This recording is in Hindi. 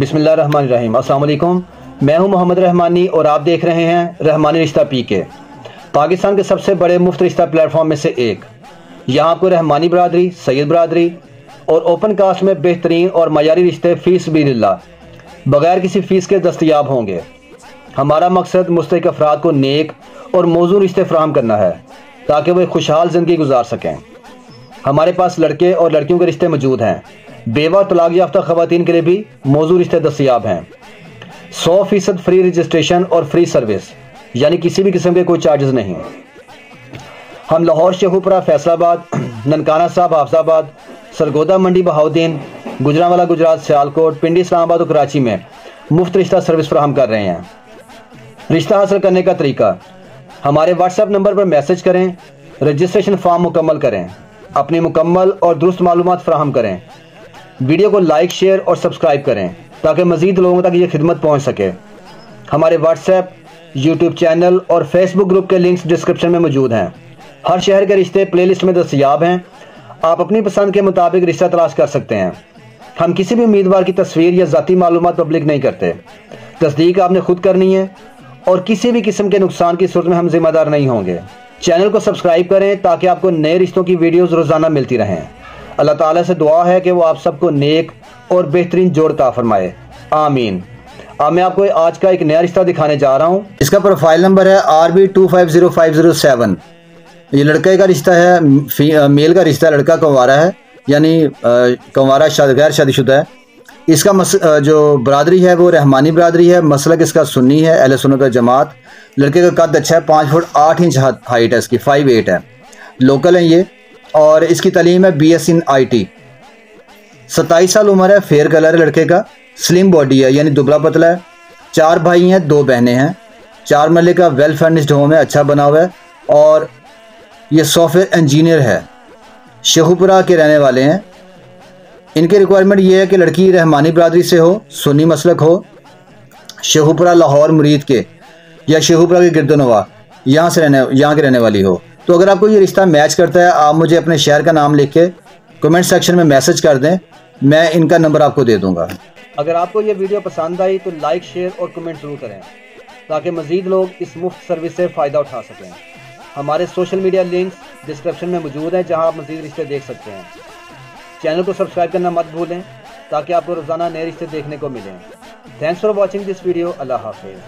बिस्मिल्लाहिर्रहमानिर्रहीम। अस्सलाम वालेकुम। मैं हूं मोहम्मद रहमानी और आप देख रहे हैं रहमानी रिश्ता पीके, पाकिस्तान के सबसे बड़े मुफ्त रिश्ता प्लेटफॉर्म में से एक। यहां आपको रहमानी बरादरी, सैयद बरादरी और ओपन कास्ट में बेहतरीन और मयारी रिश्ते फीस बिल्लाह बगैर किसी फ़ीस के दस्तयाब होंगे। हमारा मकसद मुस्तहिक अफराद को नेक और मौजूद रिश्ते फराहम करना है ताकि वो एक खुशहाल ज़िंदगी गुजार सकें। हमारे पास लड़के और लड़कियों के रिश्ते मौजूद हैं। बेवा और तलाक याफ्ता ख़वातीन के लिए भी मौजूद रिश्ते दस्तयाब हैं। 100% फ्री रजिस्ट्रेशन और फ्री सर्विस, यानी किसी भी किस्म के कोई चार्जेस नहीं। हम लाहौर, शेखुपुरा, फैसलाबाद, ननकाना साहब, हाफजाबाद, सरगोदा मंडी, बहाउद्दीन, गुजरांवाला गुजरात, सियालकोट, पिंडी, इस्लामाबाद और कराची में मुफ्त रिश्ता सर्विस फराहम कर रहे हैं। रिश्ता हासिल करने का तरीका: हमारे व्हाट्सएप नंबर पर मैसेज करें, रजिस्ट्रेशन फॉर्म मुकम्मल करें, अपनी मुकम्मल और दुरुस्त मालूमात फराहम करें, वीडियो को लाइक, शेयर और सब्सक्राइब करें ताकि मज़ीद लोगों तक ये खिदमत पहुंच सके। हमारे व्हाट्सएप, यूट्यूब चैनल और फेसबुक ग्रुप के लिंक्स डिस्क्रिप्शन में मौजूद हैं। हर शहर के रिश्ते प्लेलिस्ट में दस्तयाब हैं। आप अपनी पसंद के मुताबिक रिश्ता तलाश कर सकते हैं। हम किसी भी उम्मीदवार की तस्वीर या ज़ाती मालूमात पब्लिक नहीं करते। तस्दीक आपने खुद करनी है और किसी भी किस्म के नुकसान की सूरत में हम जिम्मेदार नहीं होंगे। चैनल को सब्सक्राइब करें ताकि आपको नए रिश्तों की वीडियोज़ रोज़ाना मिलती रहें। अल्लाह ताला से दुआ है कि वो आप सबको नेक और बेहतरीन जोड़ अता फरमाए, आमीन। अब मैं आपको आज का एक नया रिश्ता दिखाने जा रहा हूँ। इसका प्रोफाइल नंबर है RB250507। ये लड़के का रिश्ता है, मेल का रिश्ता है। लड़का कंवारा है, यानी कंवारा गैर शादीशुदा है। इसका जो बरादरी है वो रहमानी बरादरी है। मसलक इसका सुन्नी है, अहले सुन्नत व जमात। लड़के का कद अच्छा है, 5 फुट 8 इंच हाइट है इसकी, 5'8" है। लोकल है ये और इसकी तालीम है BS इन IT। 27 साल उम्र है। फेयर कलर है लड़के का। स्लिम बॉडी है, यानी दुबला पतला है। 4 भाई हैं, 2 बहनें हैं। 4 महले का वेल फर्निश्ड होम है, अच्छा बना हुआ है। और ये सॉफ्टवेयर इंजीनियर है। शेखुपुरा के रहने वाले हैं। इनकी रिक्वायरमेंट ये है कि लड़की रहमानी बरादरी से हो, सुन्नी मसलक हो, शेखुपुरा लाहौर मुरीद के या शेखुपुरा के गिरदोनवा यहाँ के रहने वाली हो। तो अगर आपको ये रिश्ता मैच करता है, आप मुझे अपने शहर का नाम लिख के कमेंट सेक्शन में मैसेज कर दें, मैं इनका नंबर आपको दे दूंगा। अगर आपको ये वीडियो पसंद आई तो लाइक, शेयर और कमेंट ज़रूर करें ताकि मज़ीद लोग इस मुफ्त सर्विस से फ़ायदा उठा सकें। हमारे सोशल मीडिया लिंक्स डिस्क्रिप्शन में मौजूद हैं जहां आप मज़ीद रिश्ते देख सकते हैं। चैनल को सब्सक्राइब करना मत भूलें ताकि आपको रोज़ाना नए रिश्ते देखने को मिलें। Thanks for watching this video. Allah हाफिज़।